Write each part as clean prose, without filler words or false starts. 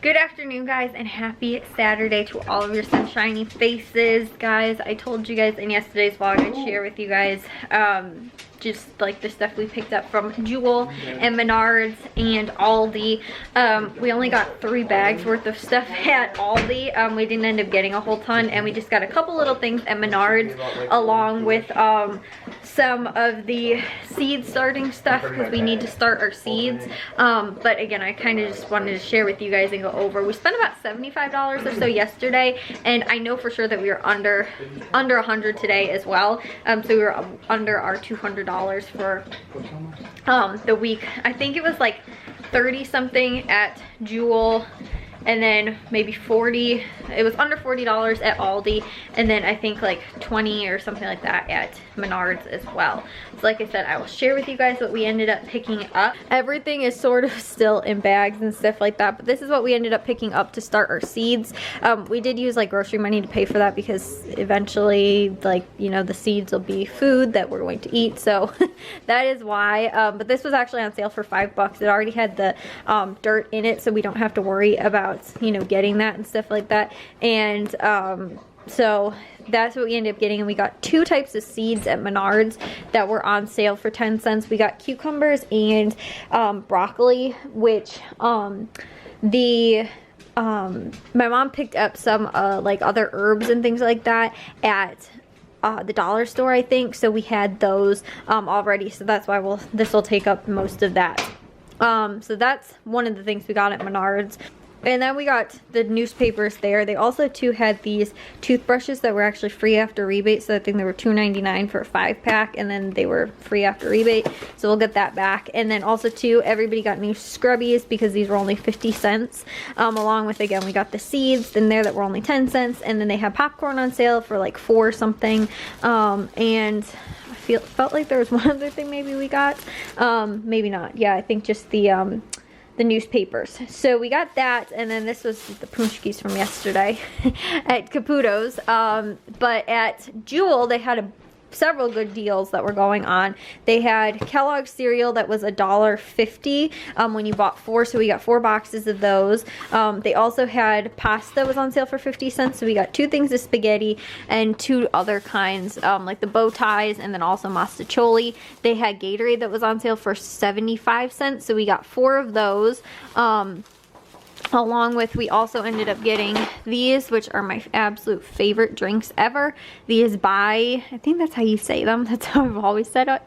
Good afternoon, guys, and happy Saturday to all of your sunshiny faces. Guys, I told you guys in yesterday's vlog I'd share with you guys just like the stuff we picked up from Jewel and Menards and Aldi. We only got 3 bags worth of stuff at Aldi. We didn't end up getting a whole ton, and we just got a couple little things at Menards along with some of the seed starting stuff because we need to start our seeds. But again, I kind of just wanted to share with you guys and go over. We spent about $75 or so yesterday, and I know for sure that we were under 100 today as well. So we were under our $200 for the week. I think it was like 30 something at Jewel, and then maybe 40, it was under $40 at Aldi, and then I think like 20 or something like that at Menards as well. So like I said, I will share with you guys what we ended up picking up. Everything is sort of still in bags and stuff like that, but this is what we ended up picking up to start our seeds. We did use like grocery money to pay for that because eventually, like, you know, the seeds will be food that we're going to eat, so that is why. But this was actually on sale for $5. It already had the dirt in it, so we don't have to worry about, you know, getting that and stuff like that. And so that's what we ended up getting, and we got 2 types of seeds at Menards that were on sale for 10 cents. We got cucumbers and broccoli, which my mom picked up some like other herbs and things like that at the dollar store, I think, so we had those already, so that's why this will take up most of that. So that's one of the things we got at Menards. And then we got the newspapers there. They also too had these toothbrushes that were actually free after rebate. So I think they were $2.99 for a 5-pack, and then they were free after rebate. So we'll get that back. And then also too, everybody got new scrubbies because these were only 50 cents. Along with, again, we got the seeds in there that were only 10 cents. And then they had popcorn on sale for like 4 something. And I felt like there was one other thing maybe we got. Maybe not. Yeah, I think just the newspapers. So we got that, and then this was the punchkis from yesterday at Caputo's. But at Jewel, they had several good deals that were going on. They had Kellogg's cereal that was $1.50 when you bought 4, so we got 4 boxes of those. They also had pasta was on sale for 50 cents, so we got 2 things of spaghetti and 2 other kinds, like the bow ties and then also mostaccioli. They had Gatorade that was on sale for 75 cents, so we got 4 of those. Along with, we also ended up getting these, which are my absolute favorite drinks ever. These I think that's how you say them. That's how I've always said it.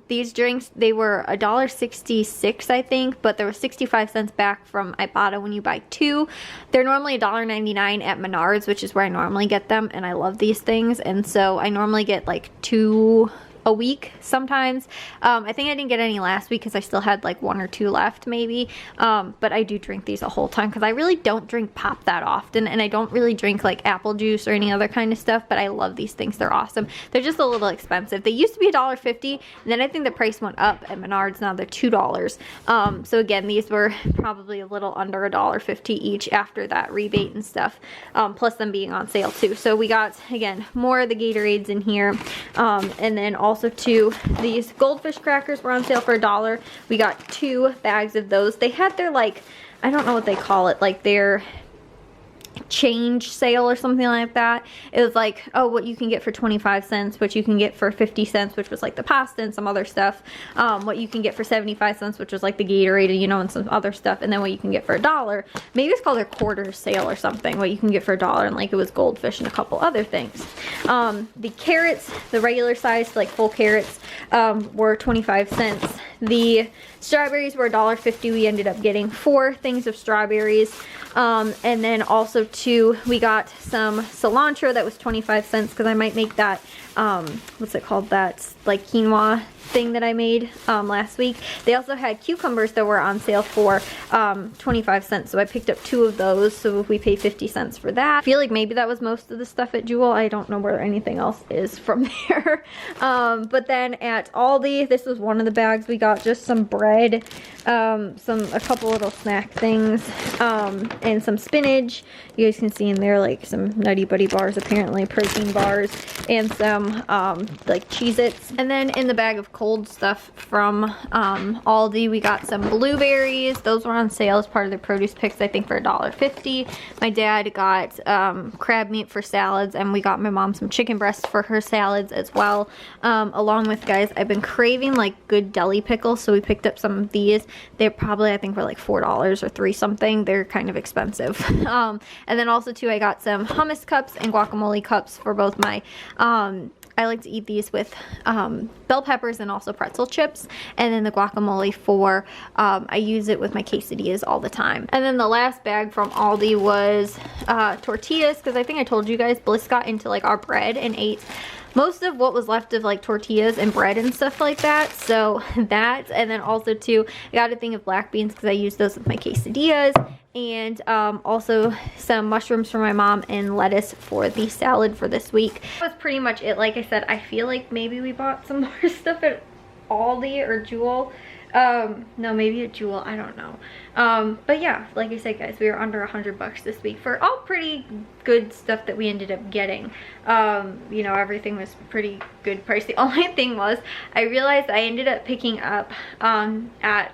These drinks, they were $1.66, I think, but there was 65 cents back from Ibotta when you buy 2. They're normally $1.99 at Menards, which is where I normally get them, and I love these things, and so I normally get like 2 a week sometimes. I think I didn't get any last week because I still had like 1 or 2 left maybe, but I do drink these a whole ton because I really don't drink pop that often, and I don't really drink like apple juice or any other kind of stuff, but I love these things. They're awesome. They're just a little expensive. They used to be $1.50, and then I think the price went up at Menards. Now they're $2. So again, these were probably a little under $1.50 each after that rebate and stuff, plus them being on sale too. So we got, again, more of the Gatorades in here, and then also too, these goldfish crackers were on sale for $1. We got 2 bags of those. They had their, like, I don't know what they call it, like their change sale or something like that. It was like, oh, what you can get for 25 cents, what you can get for 50 cents, which was like the pasta and some other stuff, what you can get for 75 cents, which was like the Gatorade, you know, and some other stuff, and then what you can get for $1. Maybe it's called their quarter sale or something, what you can get for $1, and like it was goldfish and a couple other things. The carrots, the regular size, like full carrots, were 25 cents. The strawberries were $1.50. We ended up getting 4 things of strawberries. And then also too, we got some cilantro that was 25 cents because I might make that, what's it called, that like quinoa thing that I made last week. They also had cucumbers that were on sale for 25 cents, so I picked up 2 of those, so we paid 50 cents for that. I feel like maybe that was most of the stuff at Jewel. I don't know where anything else is from there. But then at Aldi, this was one of the bags we got, just some bread, a couple little snack things, and some spinach. You guys can see in there like some Nutty Buddy bars, apparently protein bars, and some some like Cheez-Its. And then in the bag of cold stuff from Aldi, we got some blueberries. Those were on sale as part of the produce picks, I think for $1.50. My dad got crab meat for salads, and we got my mom some chicken breasts for her salads as well. Along with, guys, I've been craving like good deli pickles, so we picked up some of these. They're probably, I think, for like $4 or $3 something. They're kind of expensive. And then also too, I got some hummus cups and guacamole cups for both my I like to eat these with bell peppers and also pretzel chips, and then the guacamole for I use it with my quesadillas all the time. And then the last bag from Aldi was tortillas, because I think I told you guys Bliss got into like our bread and ate most of what was left of like tortillas and bread and stuff like that. So that, and then also too, I got a thing of black beans because I use those with my quesadillas, and also some mushrooms for my mom and lettuce for the salad for this week. That was pretty much it. Like I said, I feel like maybe we bought some more stuff at Aldi or Jewel. No, maybe at Jewel, I don't know. But yeah, like I said, guys, we were under $100 this week for all pretty good stuff that we ended up getting. You know, everything was pretty good price. The only thing was, I realized I ended up picking up at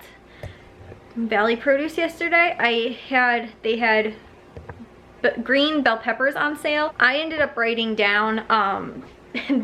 Valley Produce yesterday. They had green bell peppers on sale. I ended up writing down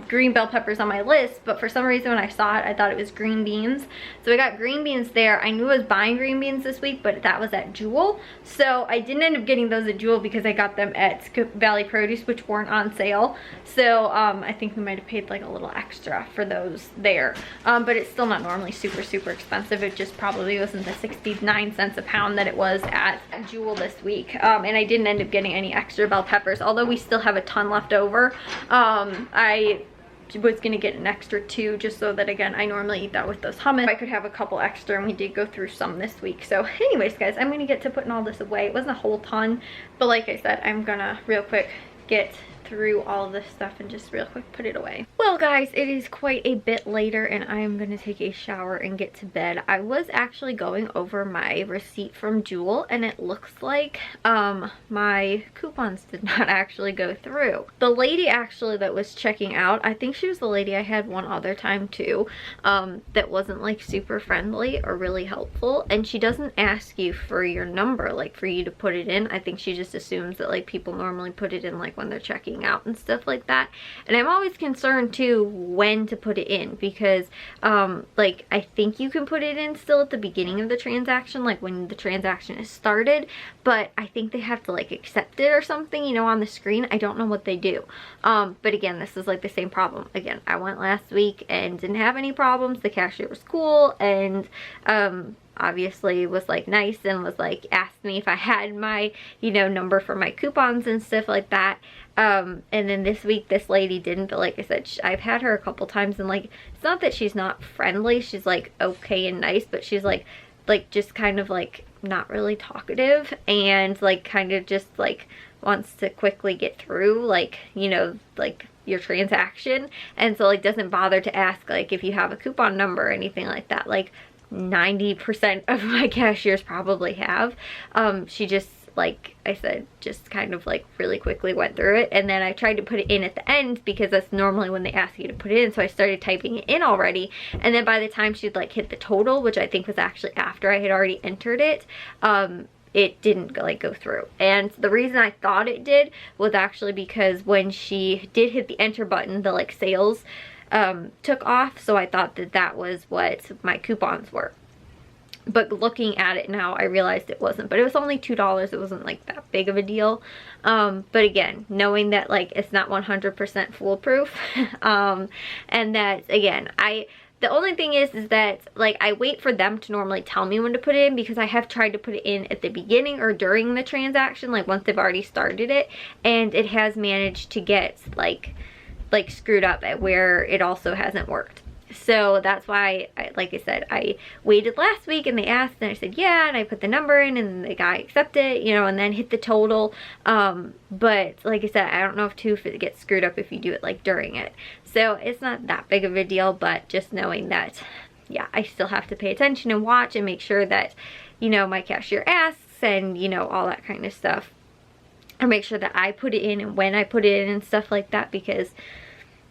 green bell peppers on my list, but for some reason when I saw it, I thought it was green beans. So I got green beans there. I knew I was buying green beans this week, but that was at Jewel. So I didn't end up getting those at Jewel because I got them at Valley Produce, which weren't on sale. So I think we might have paid like a little extra for those there. But it's still not normally super expensive. It just probably wasn't the 69 cents a pound that it was at Jewel this week. And I didn't end up getting any extra bell peppers, although we still have a ton left over. I was gonna get an extra 2 just so that, again, I normally eat that with those hummus. I could have a couple extra, and we did go through some this week. So anyways, guys, I'm gonna get to putting all this away. It wasn't a whole ton, but like I said, I'm gonna real quick get through all of this stuff and just real quick put it away. Well, guys, it is quite a bit later and I am gonna take a shower and get to bed. I was actually going over my receipt from Jewel, and it looks like my coupons did not actually go through. The lady actually that was checking out, I think she was the lady I had one other time too, that wasn't like super friendly or really helpful, and she doesn't ask you for your number, like for you to put it in. I think she just assumes that like people normally put it in like when they're checking out and stuff like that. And I'm always concerned too when to put it in, because like I think you can put it in still at the beginning of the transaction, like when the transaction is started, but I think they have to like accept it or something, you know, on the screen. I don't know what they do. But again, this is like the same problem. Again, I went last week and didn't have any problems. The cashier was cool, and obviously was like nice and was like asked me if I had my, you know, number for my coupons and stuff like that. And then this week this lady didn't, but like I said, I've had her a couple times, and like it's not that she's not friendly, she's like okay and nice, but she's like just kind of like not really talkative, and like kind of just like wants to quickly get through, like, you know, like your transaction, and so like doesn't bother to ask like if you have a coupon number or anything like that. Like 90% of my cashiers probably have. She just, like I said, just kind of like really quickly went through it, and then I tried to put it in at the end because that's normally when they ask you to put it in, so I started typing it in already, and then by the time she'd like hit the total, which I think was actually after I had already entered it, it didn't like go through. And the reason I thought it did was actually because when she did hit the enter button, the like sales took off, so I thought that that was what my coupons were. But looking at it now, I realized it wasn't. But it was only $2. It wasn't like that big of a deal. But again, knowing that like it's not 100% foolproof, and that again, the only thing is that like I wait for them to normally tell me when to put it in, because I have tried to put it in at the beginning or during the transaction, like once they've already started it, and it has managed to get like screwed up at where it also hasn't worked. So that's why, like I said, I waited last week and they asked and I said yeah, and I put the number in and the guy accepted, you know, and then hit the total. But like I said, I don't know if it gets screwed up if you do it like during it. So it's not that big of a deal, but just knowing that, yeah, I still have to pay attention and watch and make sure that, you know, my cashier asks and, you know, all that kind of stuff. Or make sure that I put it in and when I put it in and stuff like that, because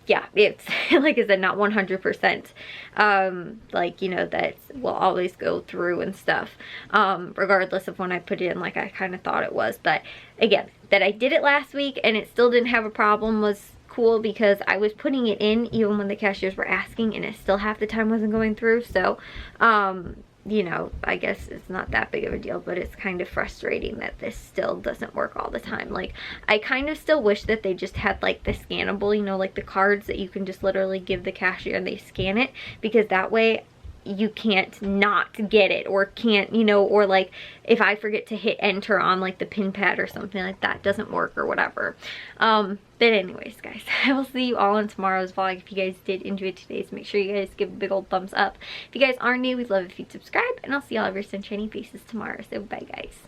yeah, it's like I said, not 100%, like, you know, that will always go through and stuff, regardless of when I put it in like I kind of thought it was. But again, that I did it last week and it still didn't have a problem was cool, because I was putting it in even when the cashiers were asking and it still half the time wasn't going through. So you know, I guess it's not that big of a deal, but it's kind of frustrating that this still doesn't work all the time. Like, I kind of still wish that they just had like the scannable, you know, like the cards that you can just literally give the cashier and they scan it, because that way you can't not get it, or can't, you know, or like if I forget to hit enter on like the pin pad or something like that, doesn't work or whatever. But anyways, guys, I will see you all in tomorrow's vlog. If you guys did enjoy today's, make sure you guys give a big old thumbs up. If you guys are new, we'd love if you'd subscribe, and I'll see all of your sunshiny faces tomorrow. So bye, guys.